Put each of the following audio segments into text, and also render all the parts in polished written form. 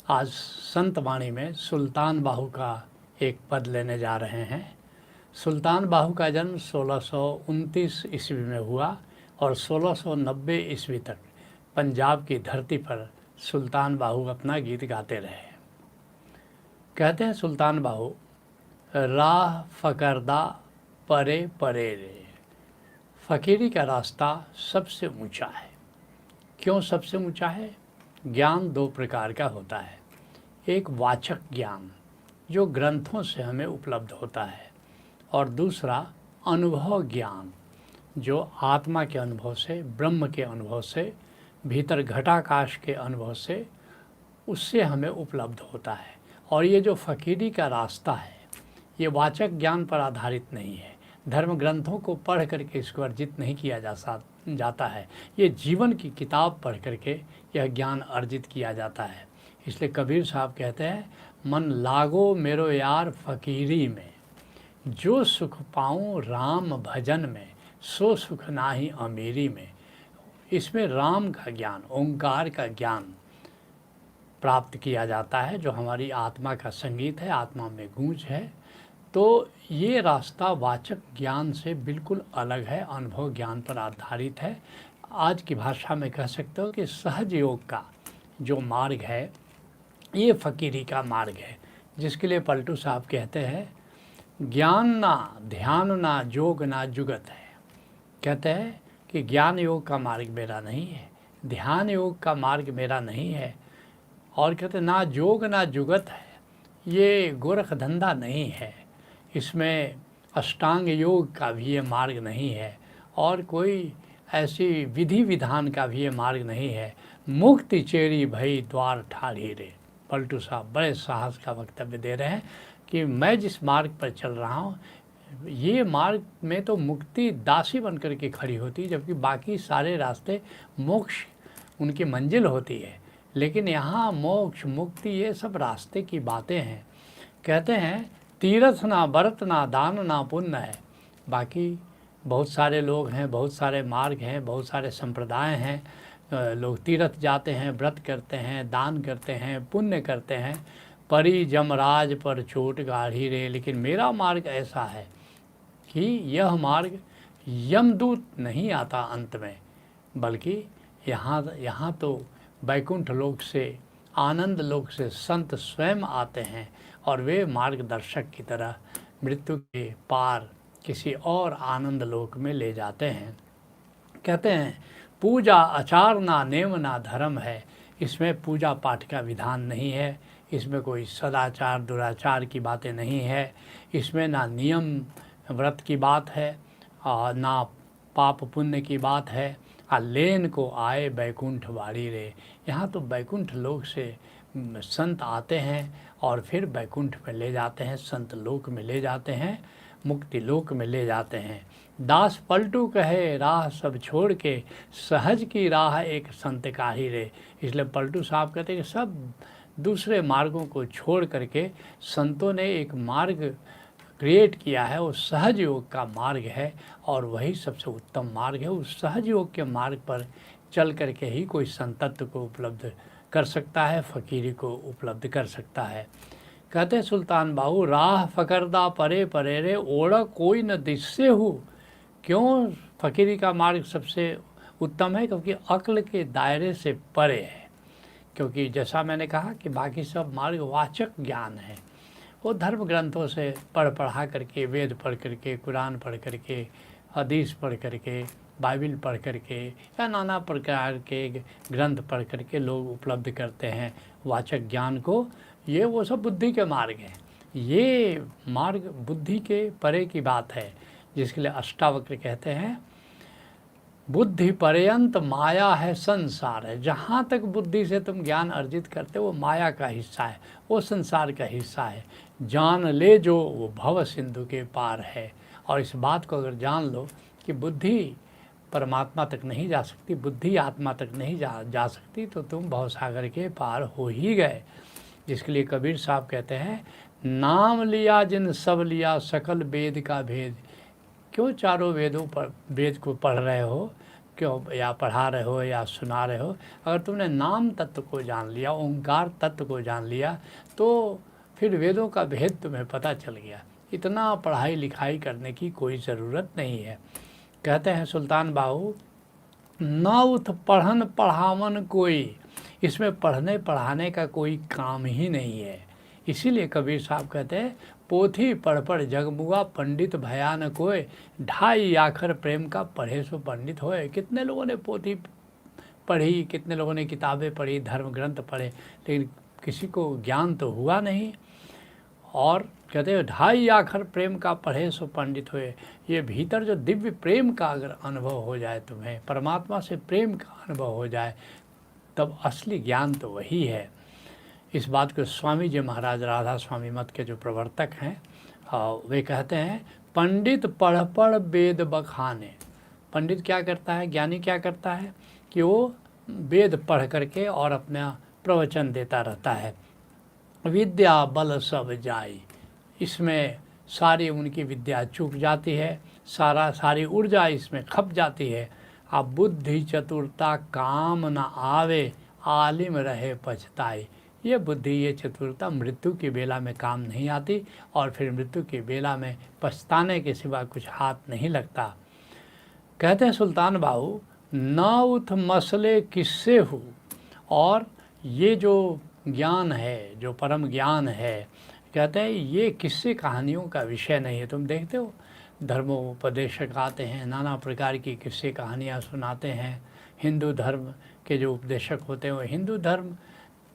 आज संत वाणी में सुल्तान बाहू का एक पद लेने जा रहे हैं। सुल्तान बाहू का जन्म 1629 ईस्वी में हुआ और 1690 ईस्वी तक पंजाब की धरती पर सुल्तान बाहू अपना गीत गाते रहे। कहते हैं सुल्तान बाहू, राह फकरदा परे परे रे। फ़कीरी का रास्ता सबसे ऊंचा है। क्यों सबसे ऊंचा है? ज्ञान दो प्रकार का होता है। एक वाचक ज्ञान जो ग्रंथों से हमें उपलब्ध होता है, और दूसरा अनुभव ज्ञान जो आत्मा के अनुभव से, ब्रह्म के अनुभव से, भीतर घटाकाश के अनुभव से, उससे हमें उपलब्ध होता है। और ये जो फ़कीरी का रास्ता है, ये वाचक ज्ञान पर आधारित नहीं है। धर्म ग्रंथों को पढ़ करके इसको अर्जित नहीं किया जाता है। ये जीवन की किताब पढ़ करके यह ज्ञान अर्जित किया जाता है। इसलिए कबीर साहब कहते हैं, मन लागो मेरो यार फ़कीरी में, जो सुख पाऊँ राम भजन में, सो सुख नाही अमीरी में। इसमें राम का ज्ञान, ओंकार का ज्ञान प्राप्त किया जाता है, जो हमारी आत्मा का संगीत है, आत्मा में गूंज है। तो ये रास्ता वाचक ज्ञान से बिल्कुल अलग है, अनुभव ज्ञान पर आधारित है। आज की भाषा में कह सकते हो कि सहज योग का जो मार्ग है, ये फ़कीरी का मार्ग है, जिसके लिए पलटू साहब कहते हैं, ज्ञान ना ध्यान ना जोग ना जुगत है। कहते हैं कि ज्ञान योग का मार्ग मेरा नहीं है, ध्यान योग का मार्ग मेरा नहीं है, और कहते ना जोग ना जुगत है, ये गोरख धंधा नहीं है, इसमें अष्टांग योग का भी ये मार्ग नहीं है, और कोई ऐसी विधि विधान का भी ये मार्ग नहीं है। मुक्ति चेरी भई द्वार ठाढ़ी रे। पलटू साहब बड़े साहस का वक्तव्य दे रहे हैं कि मैं जिस मार्ग पर चल रहा हूँ, ये मार्ग में तो मुक्ति दासी बन कर के खड़ी होती है, जबकि बाकी सारे रास्ते मोक्ष उनकी मंजिल होती है। लेकिन यहाँ मोक्ष मुक्ति ये सब रास्ते की बातें हैं। कहते हैं तीर्थ ना व्रत ना दान ना पुण्य है। बाकी बहुत सारे लोग हैं, बहुत सारे मार्ग हैं, बहुत सारे संप्रदाय हैं। लोग तीर्थ जाते हैं, व्रत करते हैं, दान करते हैं, पुण्य करते हैं। परी जमराज पर चोट गाढ़ी रे। लेकिन मेरा मार्ग ऐसा है कि यह मार्ग यमदूत नहीं आता अंत में, बल्कि यहाँ तो वैकुंठ लोक से, आनंद लोक से संत स्वयं आते हैं, और वे मार्गदर्शक की तरह मृत्यु के पार किसी और आनंद लोक में ले जाते हैं। कहते हैं पूजा आचार ना नेम ना धर्म है। इसमें पूजा पाठ का विधान नहीं है, इसमें कोई सदाचार दुराचार की बातें नहीं है, इसमें ना नियम व्रत की बात है और ना पाप पुण्य की बात है। लेन को आए बैकुंठ वाड़ी रे। यहाँ तो बैकुंठ लोक से संत आते हैं और फिर बैकुंठ में ले जाते हैं, संत लोक में ले जाते हैं, मुक्ति लोक में ले जाते हैं। दास पलटू कहे राह सब छोड़ के, सहज की राह एक संत का ही रे। इसलिए पलटू साहब कहते हैं कि सब दूसरे मार्गों को छोड़ करके संतों ने एक मार्ग क्रिएट किया है, वो सहज योग का मार्ग है, और वही सबसे उत्तम मार्ग है। उस सहज योग के मार्ग पर चल करके ही कोई संतत्व को उपलब्ध कर सकता है, फ़कीरी को उपलब्ध कर सकता है। कहते सुल्तान बाहू, राह फकरदा परे परे रे, ओढ़ कोई न दिस्से हो। क्यों फ़कीरी का मार्ग सबसे उत्तम है? क्योंकि अक्ल के दायरे से परे है। क्योंकि जैसा मैंने कहा कि बाकी सब मार्ग वाचक ज्ञान है, वो धर्म ग्रंथों से पढ़ा करके, वेद पढ़ करके, कुरान पढ़ करके, हदीस पढ़ करके, बाइबिल पढ़ करके, या नाना प्रकार के ग्रंथ पढ़ करके लोग उपलब्ध करते हैं वाचक ज्ञान को। ये वो सब बुद्धि के मार्ग हैं। ये मार्ग बुद्धि के परे की बात है, जिसके लिए अष्टावक्र कहते हैं, बुद्धि पर्यंत माया है संसार है। जहाँ तक बुद्धि से तुम ज्ञान अर्जित करते हो वो माया का हिस्सा है, वो संसार का हिस्सा है। जान ले जो वो भव सिंधु के पार है। और इस बात को अगर जान लो कि बुद्धि परमात्मा तक नहीं जा सकती, बुद्धि आत्मा तक नहीं जा सकती, तो तुम भवसागर के पार हो ही गए। जिसके लिए कबीर साहब कहते हैं, नाम लिया जिन सब लिया सकल वेद का भेद। क्यों चारों वेदों पर वेद को पढ़ रहे हो? क्यों या पढ़ा रहे हो या सुना रहे हो, अगर तुमने नाम तत्व को जान लिया, ओंकार तत्व को जान लिया, तो फिर वेदों का भेद तुम्हें पता चल गया। इतना पढ़ाई लिखाई करने की कोई ज़रूरत नहीं है। कहते हैं सुल्तान बाहू, न उठ पढ़न पढ़ावन कोई, इसमें पढ़ने पढ़ाने का कोई काम ही नहीं है। इसीलिए कबीर साहब कहते हैं, पोथी पढ़ पढ़ जगमुआ पंडित भया न कोय, ढाई आखर प्रेम का पढ़े सो पंडित होए। कितने लोगों ने पोथी पढ़ी, कितने लोगों ने किताबें पढ़ी, धर्म ग्रंथ पढ़े, लेकिन किसी को ज्ञान तो हुआ नहीं। और कहते हैं ढाई आखर प्रेम का पढ़े सो पंडित हुए। ये भीतर जो दिव्य प्रेम का अगर अनुभव हो जाए, तुम्हें परमात्मा से प्रेम का अनुभव हो जाए, तब असली ज्ञान तो वही है। इस बात को स्वामी जी महाराज राधा स्वामी मत के जो प्रवर्तक हैं वे कहते हैं, पंडित पढ़ पढ़ वेद बखाने। पंडित क्या करता है, ज्ञानी क्या करता है कि वो वेद पढ़ करके और अपना प्रवचन देता रहता है। विद्या बल सब जाई, इसमें सारी उनकी विद्या चूक जाती है, सारी ऊर्जा इसमें खप जाती है। अब बुद्धि चतुरता काम न आवे, आलिम रहे पछताई। ये बुद्धि, ये चतुरता मृत्यु की बेला में काम नहीं आती, और फिर मृत्यु की बेला में पछताने के सिवा कुछ हाथ नहीं लगता। कहते हैं सुल्तान बाहू, न उठ मसले किससे हो। और ये जो ज्ञान है, जो परम ज्ञान है, कहते हैं ये किस्से कहानियों का विषय नहीं है। तुम देखते हो धर्मोपदेशक आते हैं, नाना प्रकार की किस्से कहानियाँ सुनाते हैं। हिंदू धर्म के जो उपदेशक होते हैं वो हिंदू धर्म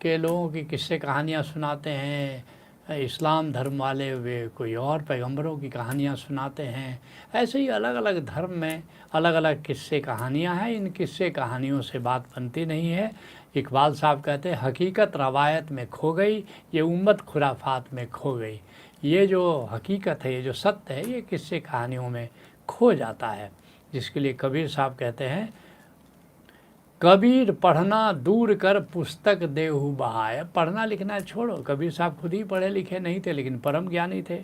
के लोगों की किस्से कहानियाँ सुनाते हैं, इस्लाम धर्म वाले वे कोई और पैगंबरों की कहानियाँ सुनाते हैं। ऐसे ही अलग अलग धर्म में अलग अलग किस्से कहानियाँ हैं। इन किस्से कहानियों से बात बनती नहीं है। इकबाल साहब कहते हैं, हकीकत रवायत में खो गई, ये उम्मत खुराफात में खो गई। ये जो हकीकत है, ये जो सत्य है, ये किस्से कहानियों में खो जाता है। जिसके लिए कबीर साहब कहते हैं, कबीर पढ़ना दूर कर पुस्तक देहु बहाय। पढ़ना लिखना छोड़ो। कबीर साहब खुद ही पढ़े लिखे नहीं थे, लेकिन परम ज्ञानी थे।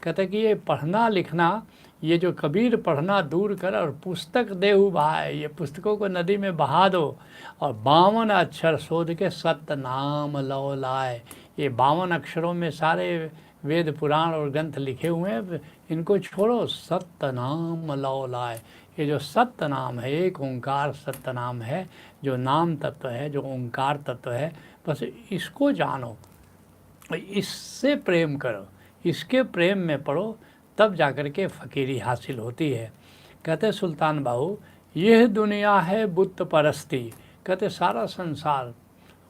कहते कि ये पढ़ना लिखना, ये जो कबीर पढ़ना दूर कर और पुस्तक देहु बहाय, ये पुस्तकों को नदी में बहा दो, और 52 अक्षर शोध के सत्य नाम लौ लाए। ये 52 अक्षरों में सारे वेद पुराण और ग्रंथ लिखे हुए हैं, इनको छोड़ो, सत्य नाम लौ लाए। ये जो सत्य नाम है, एक ओंकार सत्य नाम है, जो नाम तत्व है, जो ओंकार तत्व है, बस इसको जानो, इससे प्रेम करो, इसके प्रेम में पढ़ो, तब जाकर के फ़कीरी हासिल होती है। कहते सुल्तान बाहू, यह दुनिया है बुत परस्ती। कहते सारा संसार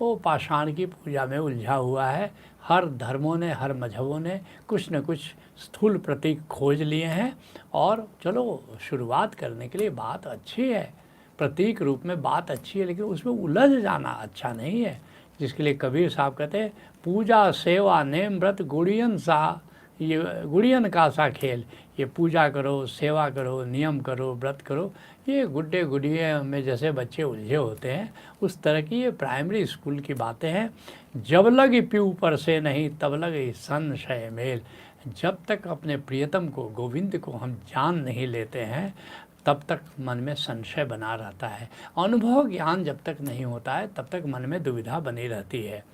वो पाषाण की पूजा में उलझा हुआ है। हर धर्मों ने, हर मजहबों ने कुछ न कुछ स्थूल प्रतीक खोज लिए हैं, और चलो शुरुआत करने के लिए बात अच्छी है, प्रतीक रूप में बात अच्छी है, लेकिन उसमें उलझ जाना अच्छा नहीं है। जिसके लिए कबीर साहब कहते हैं, पूजा सेवा नेम व्रत गुड़ियन सा, ये गुड़ियन का सा खेल। ये पूजा करो, सेवा करो, नियम करो, व्रत करो, ये गुड्डे गुड़िया में जैसे बच्चे उलझे होते हैं, उस तरह की ये प्राइमरी स्कूल की बातें हैं। जब लग पीऊ पर से नहीं, तब लग संशय मेल। जब तक अपने प्रियतम को, गोविंद को हम जान नहीं लेते हैं, तब तक मन में संशय बना रहता है। अनुभव ज्ञान जब तक नहीं होता है, तब तक मन में दुविधा बनी रहती है।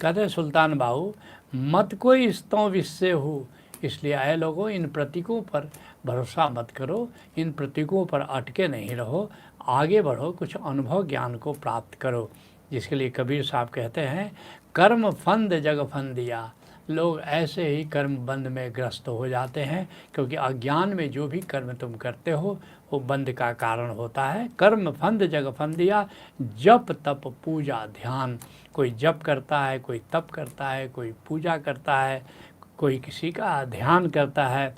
कहते सुल्तान बाहू, मत कोई स्तों विश्य हो। इसलिए आए लोगों, इन प्रतीकों पर भरोसा मत करो, इन प्रतीकों पर अटके नहीं रहो, आगे बढ़ो, कुछ अनुभव ज्ञान को प्राप्त करो। जिसके लिए कबीर साहब कहते हैं, कर्म फंद जग फंदिया। लोग ऐसे ही कर्म बंद में ग्रस्त हो जाते हैं, क्योंकि अज्ञान में जो भी कर्म तुम करते हो वो बंद का कारण होता है। कर्म फंद जग फंदिया, जप तप पूजा ध्यान। कोई जप करता है, कोई तप करता है, कोई पूजा करता है, कोई किसी का ध्यान करता है।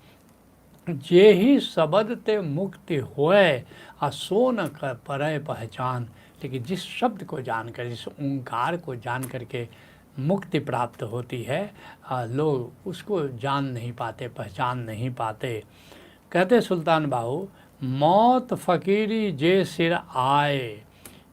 जे ही शब्द ते मुक्ति होए, असो न कर परय पहचान। लेकिन जिस शब्द को जानकर, जिस ओंकार को जान करके मुक्ति प्राप्त होती है, लोग उसको जान नहीं पाते, पहचान नहीं पाते। कहते सुल्तान बाहू, मौत फ़कीरी जे सिर आए।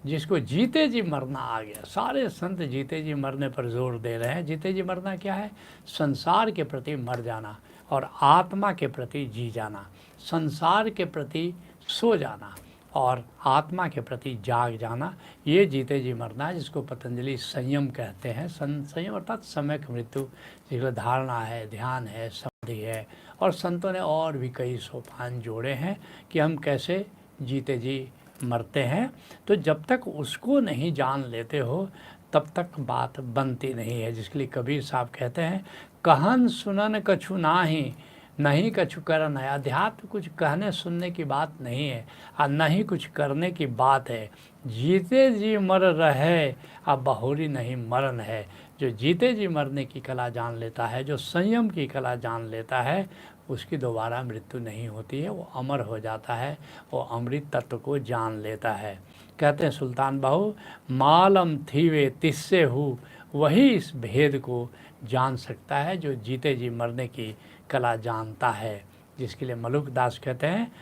जिसको जीते जी मरना आ गया, सारे संत जीते जी मरने पर जोर दे रहे हैं। जीते जी मरना क्या है? संसार के प्रति मर जाना और आत्मा के प्रति जी जाना, संसार के प्रति सो जाना और आत्मा के प्रति जाग जाना, ये जीते जी मरना है, जिसको पतंजलि संयम कहते हैं। संयम अर्थात सम्यक मृत्यु, जिसको धारणा है, ध्यान है, समाधि है। और संतों ने और भी कई सोपान जोड़े हैं कि हम कैसे जीते जी मरते हैं। तो जब तक उसको नहीं जान लेते हो तब तक बात बनती नहीं है। जिसके लिए कबीर साहब कहते हैं, कहन सुनन कछु नाही, नहीं कछु करन है। अध्यात्म कुछ कहने सुनने की बात नहीं है और न ही कुछ करने की बात है। जीते जी मर रहे, अब बहुरी नहीं मरण है। जो जीते जी मरने की कला जान लेता है, जो संयम की कला जान लेता है, उसकी दोबारा मृत्यु नहीं होती है, वो अमर हो जाता है, वो अमृत तत्व को जान लेता है। कहते हैं सुल्तान बाहू, मालम थीवे तिस्से हूँ, वही इस भेद को जान सकता है जो जीते जी मरने की कला जानता है। जिसके लिए मलुक दास कहते हैं,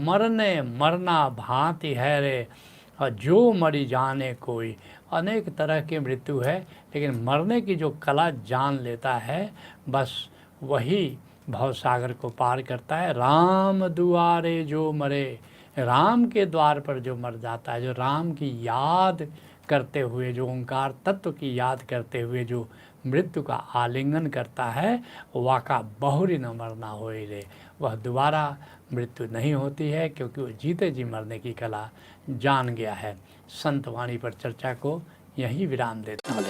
मरने मरना भांति है रे, और जो मरी जाने कोई। अनेक तरह की मृत्यु है, लेकिन मरने की जो कला जान लेता है, बस वही भवसागर को पार करता है। राम दुआरे जो मरे, राम के द्वार पर जो मर जाता है, जो राम की याद करते हुए, जो ओंकार तत्व की याद करते हुए जो मृत्यु का आलिंगन करता है, वाका बहुरी न मरना होई रे, वह दोबारा मृत्यु नहीं होती है, क्योंकि वो जीते जी मरने की कला जान गया है। संत वाणी पर चर्चा को यहीं विराम देते हैं।